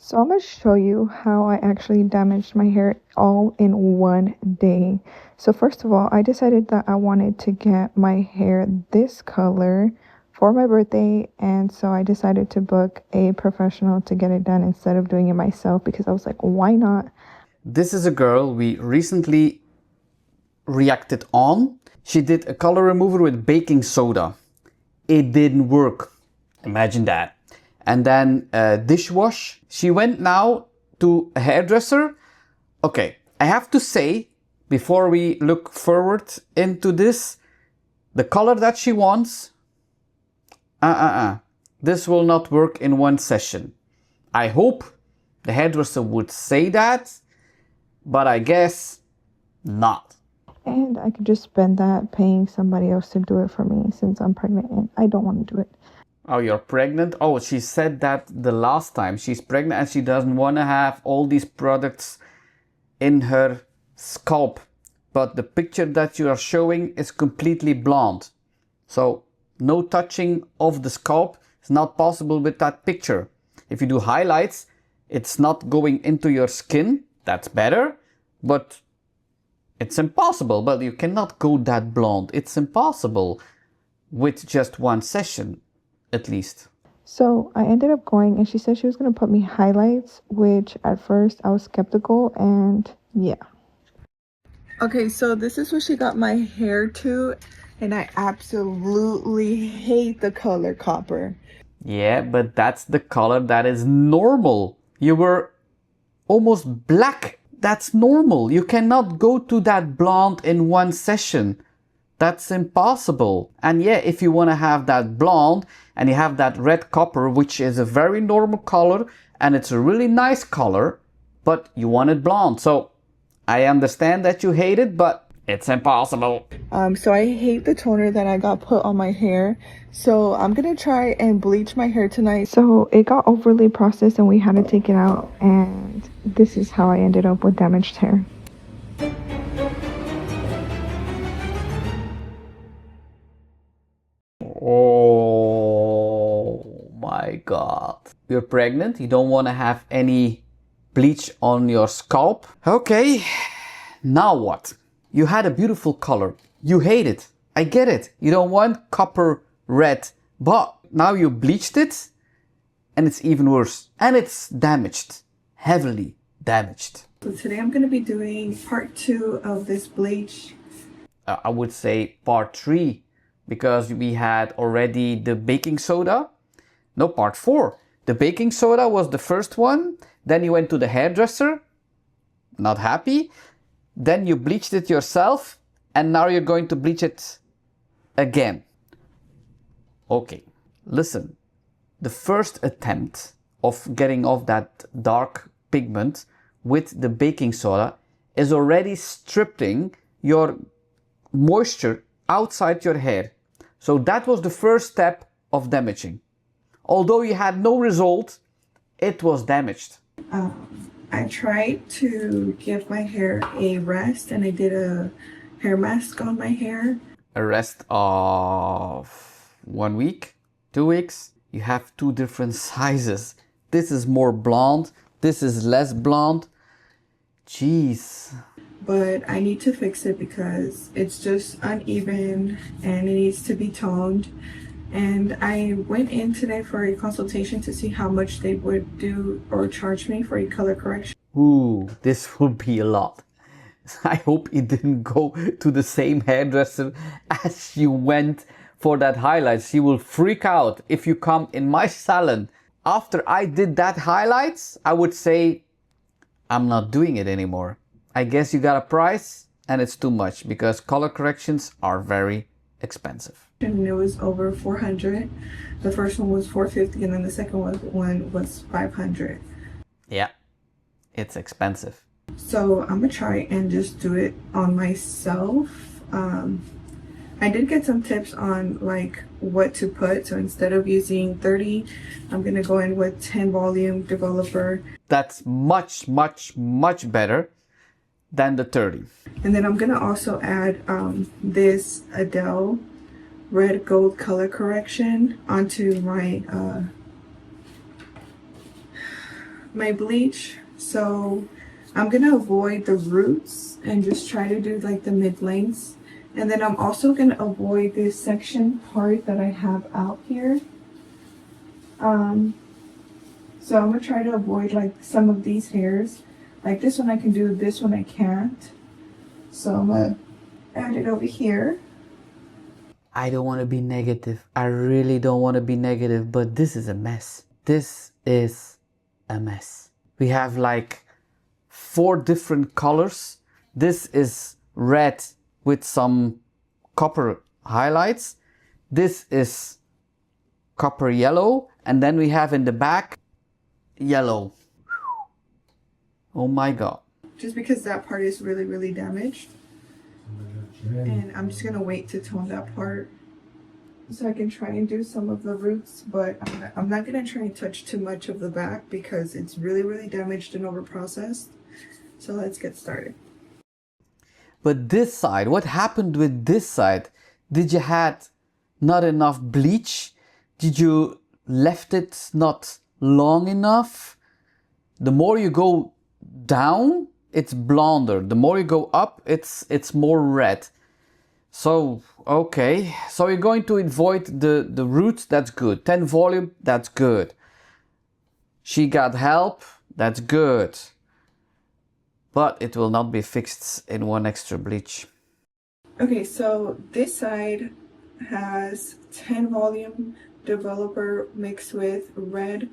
So I'm going to show you how I actually damaged my hair all in one day. So first of all, I decided that I wanted to get my hair this color for my birthday, and so I decided to book a professional to get it done instead of doing it myself because I was like, why not? This is a girl we recently reacted on. She did a color remover with baking soda. It didn't work. Imagine that. And then dishwash. She went now to a hairdresser. Okay, I have to say, before we look forward into this, the color that she wants, this will not work in one session. I hope the hairdresser would say that, but I guess not. And I could just spend that paying somebody else to do it for me since I'm pregnant and I don't want to do it. Oh, you're pregnant? Oh, she said that the last time. She's pregnant and she doesn't want to have all these products in her scalp. But the picture that you are showing is completely blonde. So no touching of the scalp is not possible with that picture. If you do highlights, it's not going into your skin. That's better. But it's impossible. But you cannot go that blonde. It's impossible with just one session. At least. So I ended up going and she said she was going to put me highlights, which at first I was skeptical, and yeah. Okay, so this is what she got my hair to, and I absolutely hate the color copper. Yeah, but that's the color that is normal. You were almost black. That's normal. You cannot go to that blonde in one session. That's impossible. And yeah, if you want to have that blonde and you have that red copper, which is a very normal color and it's a really nice color, but you want it blonde. So I understand that you hate it, but it's impossible. So I hate the toner that I got put on my hair. So I'm going to try and bleach my hair tonight. So it got overly processed and we had to take it out. And this is how I ended up with damaged hair. Oh my God. You're pregnant. You don't want to have any bleach on your scalp. Okay. Now what? You had a beautiful color. You hate it. I get it. You don't want copper red. But now you bleached it and it's even worse. And it's damaged. Heavily damaged. So today I'm going to be doing part 2 of this bleach. I would say part 3. Because we had already the baking soda. No, part 4. The baking soda was the first one. Then you went to the hairdresser. Not happy. Then you bleached it yourself. And now you're going to bleach it again. Okay, listen. The first attempt of getting off that dark pigment with the baking soda is already stripping your moisture outside your hair. So that was the first step of damaging. Although you had no result, it was damaged. I tried to give my hair a rest and I did a hair mask on my hair. A rest of 1 week, 2 weeks. You have 2 different sizes. This is more blonde. This is less blonde. Jeez. But I need to fix it because it's just uneven and it needs to be toned. And I went in today for a consultation to see how much they would do or charge me for a color correction. Ooh, this will be a lot. I hope it didn't go to the same hairdresser as you went for that highlight. She will freak out if you come in my salon. After I did that highlights, I would say, I'm not doing it anymore. I guess you got a price and it's too much because color corrections are very expensive. And it was over 400. The first one was 450 and then the second one was 500. Yeah, it's expensive. So I'm gonna try and just do it on myself. I did get some tips on like what to put. So instead of using 30, I'm gonna go in with 10 volume developer. That's much, much, much better than the 30. And then I'm gonna also add this Adele red gold color correction onto my my bleach. So I'm gonna avoid the roots and just try to do like the mid lengths. And then I'm also gonna avoid this section part that I have out here. So I'm gonna try to avoid like some of these hairs. Like this one I can do, this one I can't. So I'm gonna add it over here. I don't want to be negative. I really don't want to be negative, but this is a mess. This is a mess. We have like 4 different colors. This is red with some copper highlights. This is copper yellow. And then we have in the back yellow. Oh my God. Just because that part is really, really damaged. And I'm just gonna wait to tone that part so I can try and do some of the roots, but I'm not gonna try and touch too much of the back because it's really, really damaged and over processed. So let's get started. But this side, what happened with this side? Did you had not enough bleach? Did you left it not long enough? The more you go down, it's blonder. The more you go up, it's more red. So, okay. So you're going to avoid the roots, that's good. 10 volume, that's good. She got help, that's good. But it will not be fixed in 1 extra bleach. Okay, so this side has 10 volume developer mixed with red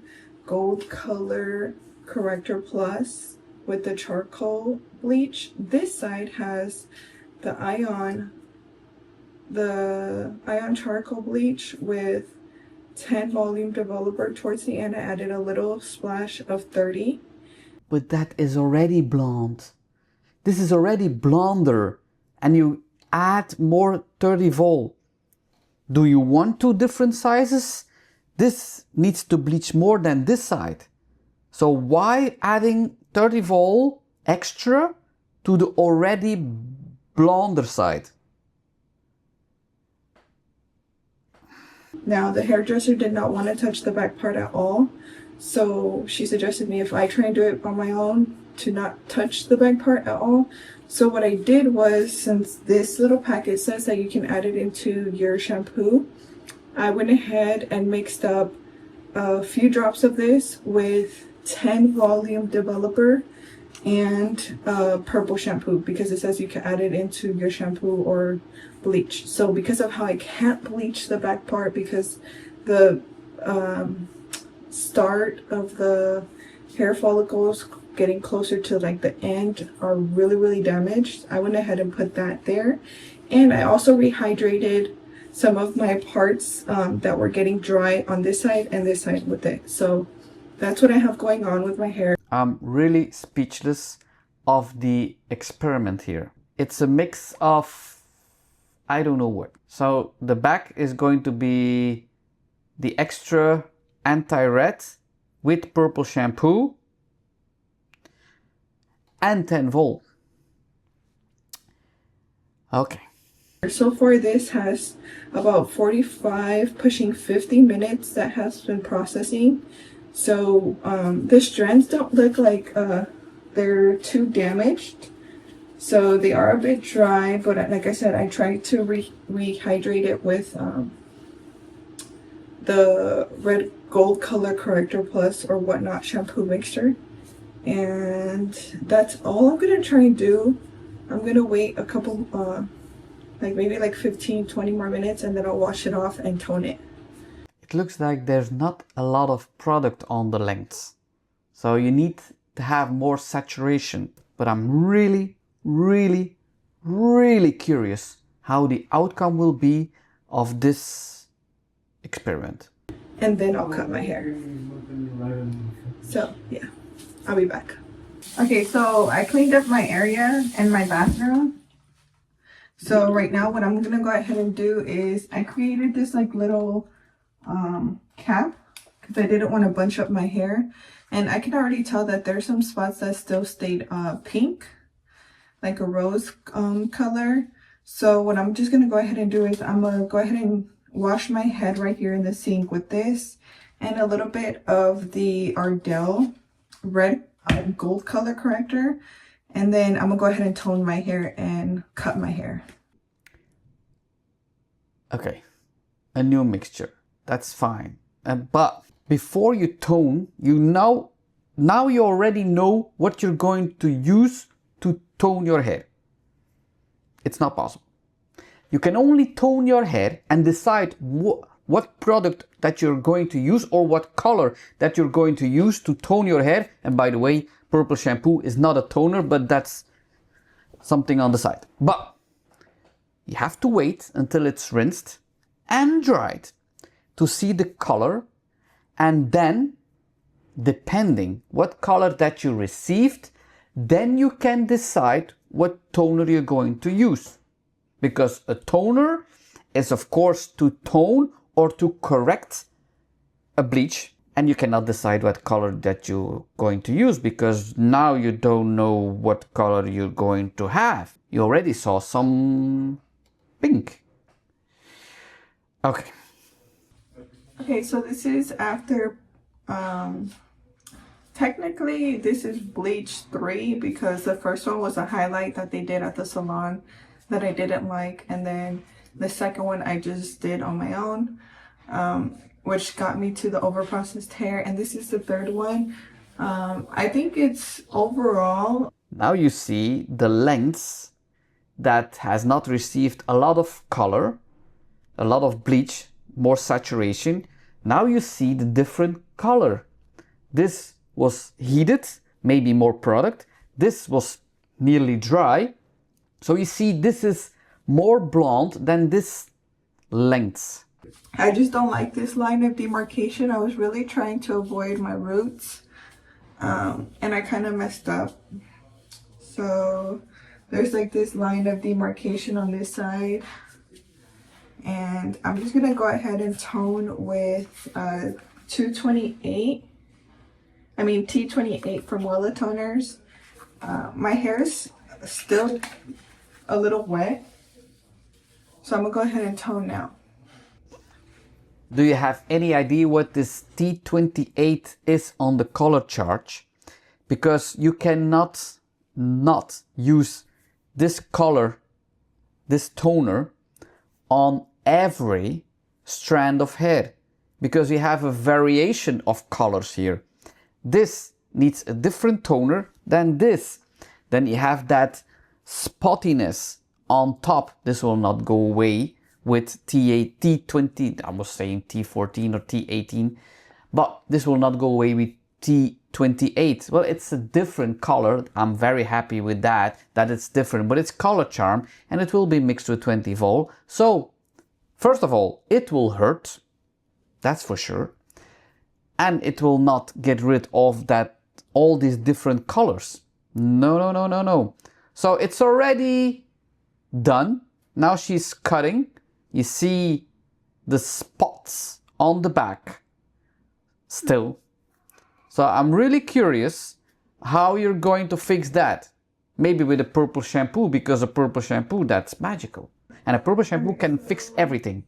gold color corrector plus with the charcoal bleach. This side has the ion charcoal bleach with 10 volume developer. Towards the end I added a little splash of 30. But that is already blonde. This is already blonder, and you add more 30 vol. Do you want 2 different sizes? This needs to bleach more than this side. So why adding 30 vol extra to the already blonder side? Now the hairdresser did not want to touch the back part at all. So she suggested me if I try and do it on my own to not touch the back part at all. So what I did was, since this little packet says that you can add it into your shampoo, I went ahead and mixed up a few drops of this with 10 volume developer and purple shampoo, because it says you can add it into your shampoo or bleach. So because of how I can't bleach the back part because the start of the hair follicles getting closer to like the end are really, really damaged, I went ahead and put that there. And I also rehydrated some of my parts that were getting dry on this side and this side with it. So that's what I have going on with my hair. I'm really speechless of the experiment here. It's a mix of I don't know what. So the back is going to be the extra anti-red with purple shampoo and 10 volt. Okay. So far this has about 45 pushing 50 minutes that has been processing. So the strands don't look like they're too damaged. So they are a bit dry, but like I said, I tried to rehydrate it with the red gold color corrector plus or whatnot shampoo mixture. And that's all I'm gonna try and do. I'm gonna wait a couple like maybe like 15-20 more minutes, and then I'll wash it off and tone it. It looks like there's not a lot of product on the lengths, so you need to have more saturation. But I'm really curious how the outcome will be of this experiment. And then I'll cut my hair. So yeah, I'll be back. Okay, so I cleaned up my area in my bathroom. So right now what I'm gonna go ahead and do is I created this like little cap because I didn't want to bunch up my hair, and I can already tell that there's some spots that still stayed pink, like a rose color. So what I'm just gonna go ahead and do is I'm gonna go ahead and wash my head right here in the sink with this and a little bit of the Ardell red gold color corrector. And then I'm gonna go ahead and tone my hair and cut my hair. Okay, a new mixture. That's fine. But before you tone, now you already know what you're going to use to tone your hair. It's not possible. You can only tone your hair and decide what product that you're going to use or what color that you're going to use to tone your hair. And by the way, purple shampoo is not a toner, but that's something on the side. But you have to wait until it's rinsed and dried to see the color, and then depending what color that you received, then you can decide what toner you're going to use. Because a toner is of course to tone or to correct a bleach, and you cannot decide what color that you're going to use because now you don't know what color you're going to have. You already saw some pink. Okay. Okay, so this is after, technically this is Bleach 3 because the first one was a highlight that they did at the salon that I didn't like. And then the second one I just did on my own, which got me to the overprocessed hair. And this is the third one. I think it's overall. Now you see the lengths that has not received a lot of color, a lot of bleach, more saturation. Now you see the different color. This was heated, maybe more product. This was nearly dry. So you see this is more blonde than this length. I just don't like this line of demarcation. I was really trying to avoid my roots, and I kind of messed up. So there's like this line of demarcation on this side, and I'm just gonna go ahead and tone with T28 from Wella Toners. My hair is still a little wet, so I'm gonna go ahead and tone now. Do you have any idea what this T28 is on the color chart? Because you cannot not use this color, this toner, on every strand of hair. Because you have a variation of colors here. This needs a different toner than this. Then you have that spottiness on top. This will not go away with T20, I was saying T14 or T18, but this will not go away with T28. Well, it's a different color. I'm very happy with that it's different, but it's color charm and it will be mixed with 20 vol. So, first of all, it will hurt, that's for sure. And it will not get rid of all these different colors. No. So it's already done. Now she's cutting. You see the spots on the back still. So I'm really curious how you're going to fix that. Maybe with a purple shampoo, because a purple shampoo, that's magical. And a purple shampoo can fix everything.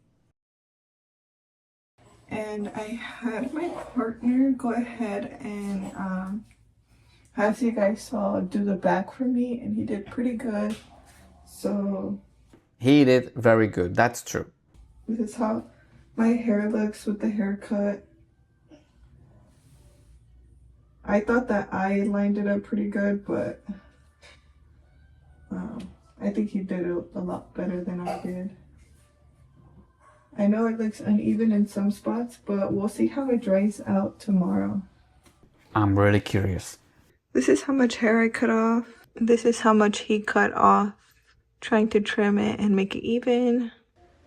And I had my partner go ahead and, as you guys saw, do the back for me, and he did pretty good. So he did very good, that's true. This is how my hair looks with the haircut. I thought that I lined it up pretty good, but I think he did it a lot better than I did. I know it looks uneven in some spots, but we'll see how it dries out tomorrow. I'm really curious. This is how much hair I cut off. This is how much he cut off, trying to trim it and make it even.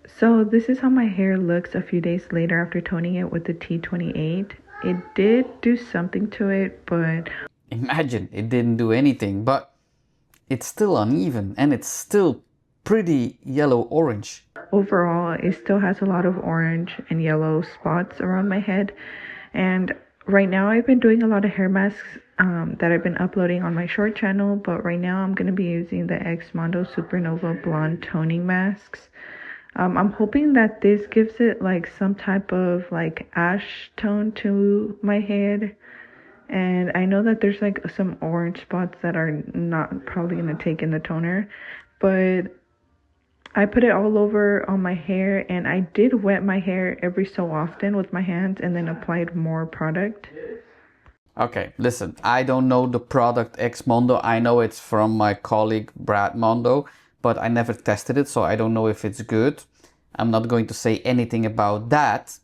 So this is how my hair looks a few days later after toning it with the T28. It did do something to it, but imagine it didn't do anything, but it's still uneven and it's still pretty yellow-orange. Overall, it still has a lot of orange and yellow spots around my head. And right now I've been doing a lot of hair masks that I've been uploading on my short channel, but right now I'm going to be using the X Mondo Supernova Blonde Toning Masks. I'm hoping that this gives it like some type of like ash tone to my head. And I know that there's like some orange spots that are not probably going to take in the toner, but I put it all over on my hair, and I did wet my hair every so often with my hands and then applied more product. Okay, listen, I don't know the product X Mondo. I know it's from my colleague Brad Mondo, but I never tested it, so I don't know if it's good. I'm not going to say anything about that,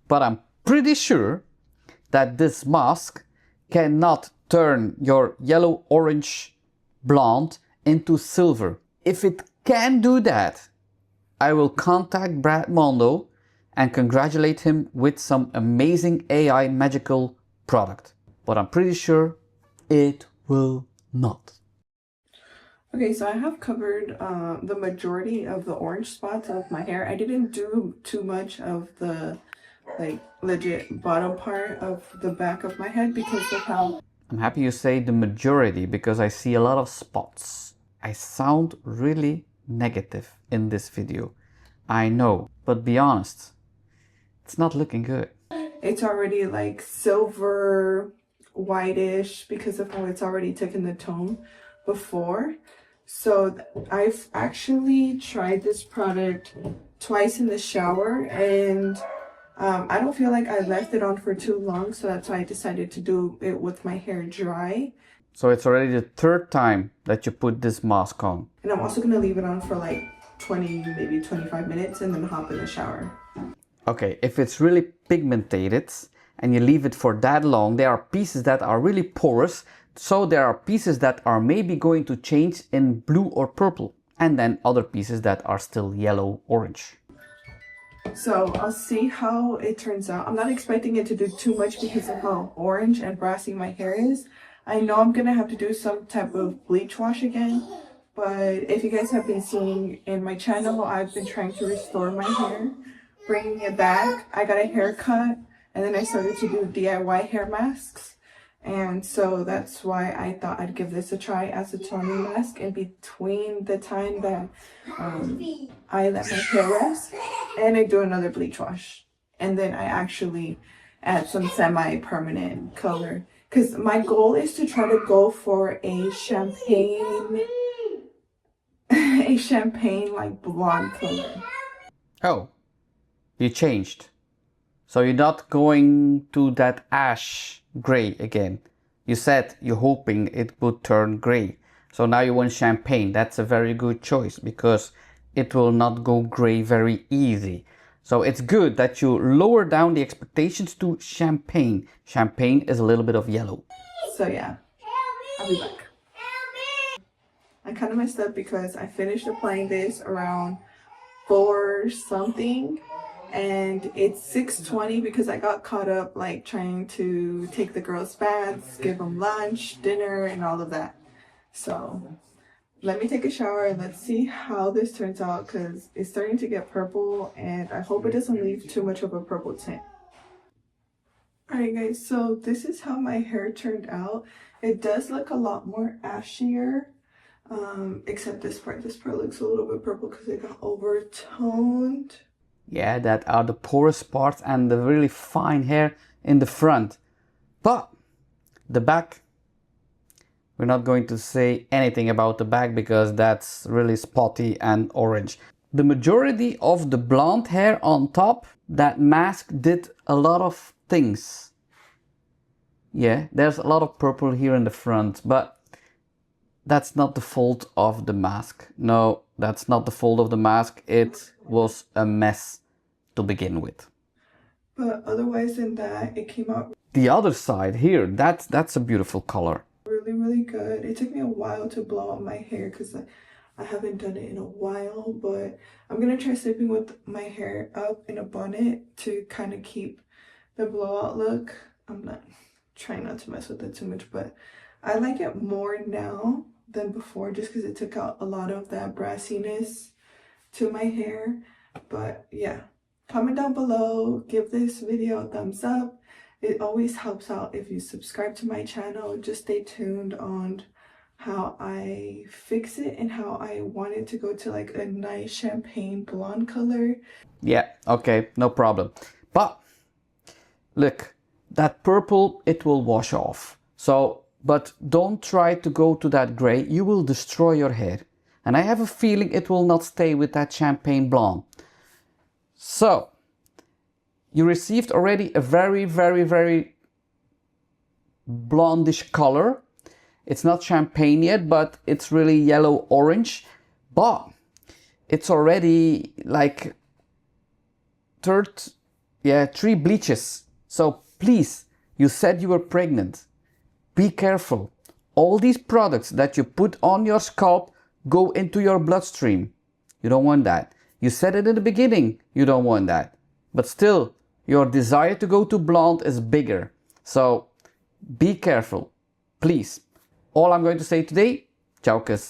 but I'm pretty sure that this mask cannot turn your yellow, orange, blonde into silver. If it can do that, I will contact Brad Mondo and congratulate him with some amazing AI magical product. But I'm pretty sure it will not. Okay, so I have covered the majority of the orange spots of my hair. I didn't do too much of the like legit bottom part of the back of my head because of how... I'm happy you say the majority because I see a lot of spots. I sound really negative in this video. I know, but be honest, it's not looking good. It's already like silver whitish because of how it's already taken the tone before. So I've actually tried this product twice in the shower, and I don't feel like I left it on for too long, so that's why I decided to do it with my hair dry. So it's already the third time that you put this mask on. And I'm also going to leave it on for like 20, maybe 25 minutes and then hop in the shower. Okay, if it's really pigmented and you leave it for that long, there are pieces that are really porous. So there are pieces that are maybe going to change in blue or purple. And then other pieces that are still yellow, orange. So I'll see how it turns out. I'm not expecting it to do too much because of how orange and brassy my hair is. I know I'm going to have to do some type of bleach wash again. But if you guys have been seeing in my channel, I've been trying to restore my hair, bringing it back. I got a haircut, and then I started to do DIY hair masks. And so that's why I thought I'd give this a try as a toning mask in between the time that I let my hair rest and I do another bleach wash. And then I actually add some semi-permanent color. Because my goal is to try to go for a champagne like blonde color. Oh, you changed. So you're not going to that ash gray again. You said you're hoping it would turn gray. So now you want champagne. That's a very good choice because it will not go gray very easy. So it's good that you lower down the expectations to champagne. Champagne is a little bit of yellow. So yeah, I'll be back. I kind of messed up because I finished applying this around 4 something. And it's 6:20 because I got caught up like trying to take the girls' baths, give them lunch, dinner, and all of that. So let me take a shower and let's see how this turns out because it's starting to get purple and I hope it doesn't leave too much of a purple tint. Alright guys, so this is how my hair turned out. It does look a lot more ashier, except this part. This part looks a little bit purple because it got overtoned. Yeah, that are the porous parts and the really fine hair in the front. But the back, we're not going to say anything about the back because that's really spotty and orange. The majority of the blonde hair on top, that mask did a lot of things. Yeah, there's a lot of purple here in the front, but that's not the fault of the mask. No, that's not the fault of the mask. It was a mess to begin with. But otherwise than that, it came out The other side here, that's a beautiful color. really good. It took me a while to blow out my hair because I haven't done it in a while, but I'm gonna try sleeping with my hair up in a bonnet to kind of keep the blowout look. I'm not trying not to mess with it too much, but I like it more now than before just because it took out a lot of that brassiness to my hair. But yeah, comment down below, give this video a thumbs up. It always helps out if you subscribe to my channel. Just stay tuned on how I fix it and how I want it to go to like a nice champagne blonde color. Yeah, okay, no problem. But look, that purple, it will wash off. So, but don't try to go to that gray. You will destroy your hair. And I have a feeling it will not stay with that champagne blonde. So, you received already a very, very, very blondish color. It's not champagne yet, but it's really yellow orange. But it's already like 3 bleaches. So please, you said you were pregnant. Be careful. All these products that you put on your scalp go into your bloodstream. You don't want that. You said it in the beginning, you don't want that. But still, your desire to go to blonde is bigger. So be careful, please. All I'm going to say today, ciao kus.